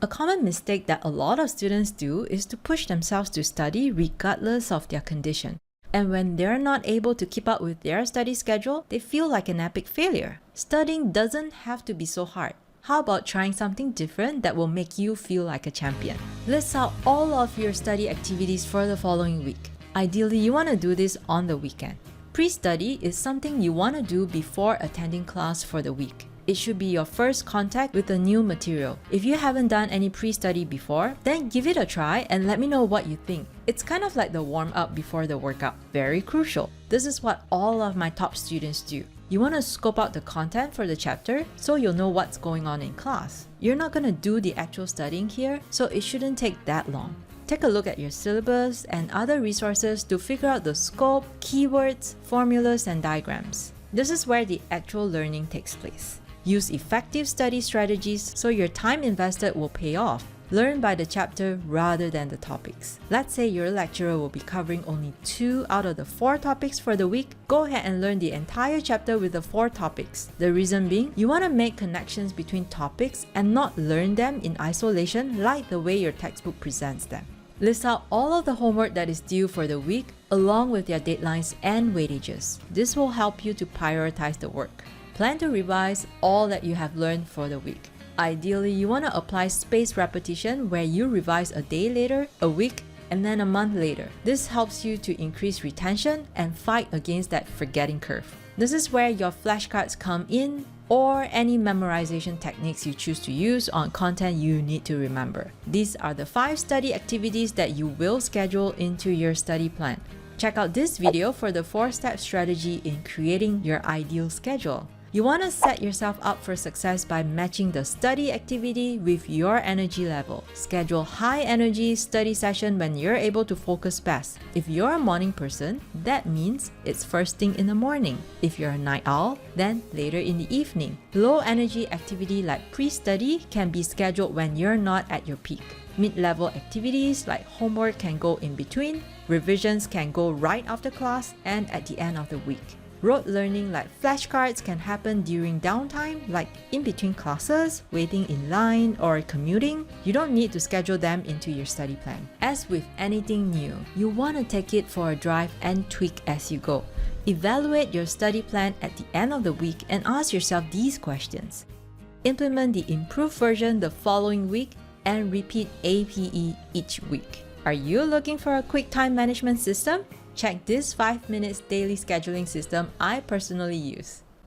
A common mistake that a lot of students do is to push themselves to study regardless of their condition. And when they're not able to keep up with their study schedule, they feel like an epic failure. Studying doesn't have to be so hard. How about trying something different that will make you feel like a champion? List out all of your study activities for the following week. Ideally, you want to do this on the weekend. Pre-study is something you want to do before attending class for the week. It should be your first contact with the new material. If you haven't done any pre-study before, then give it a try and let me know what you think. It's kind of like the warm-up before the workout. Very crucial. This is what all of my top students do. You want to scope out the content for the chapter so you'll know what's going on in class. You're not going to do the actual studying here, so it shouldn't take that long. Take a look at your syllabus and other resources to figure out the scope, keywords, formulas, and diagrams. This is where the actual learning takes place. Use effective study strategies so your time invested will pay off. Learn by the chapter rather than the topics. Let's say your lecturer will be covering only 2 out of the 4 topics for the week. Go ahead and learn the entire chapter with the 4 topics. The reason being, you want to make connections between topics and not learn them in isolation like the way your textbook presents them. List out all of the homework that is due for the week along with their deadlines and weightages. This will help you to prioritize the work. Plan to revise all that you have learned for the week. Ideally, you want to apply spaced repetition where you revise a day later, a week, and then a month later. This helps you to increase retention and fight against that forgetting curve. This is where your flashcards come in, or any memorization techniques you choose to use on content you need to remember. These are the 5 study activities that you will schedule into your study plan. Check out this video for the 4-step strategy in creating your ideal schedule. You want to set yourself up for success by matching the study activity with your energy level. Schedule high energy study session when you're able to focus best. If you're a morning person, that means it's first thing in the morning. If you're a night owl, then later in the evening. Low energy activity like pre-study can be scheduled when you're not at your peak. Mid-level activities like homework can go in between, revisions can go right after class and at the end of the week. Rote learning like flashcards can happen during downtime, like in between classes, waiting in line, or commuting. You don't need to schedule them into your study plan. As with anything new, you want to take it for a drive and tweak as you go. Evaluate your study plan at the end of the week and ask yourself these questions. Implement the improved version the following week and repeat APE each week. Are you looking for a quick time management system? Check this 5 minutes daily scheduling system I personally use.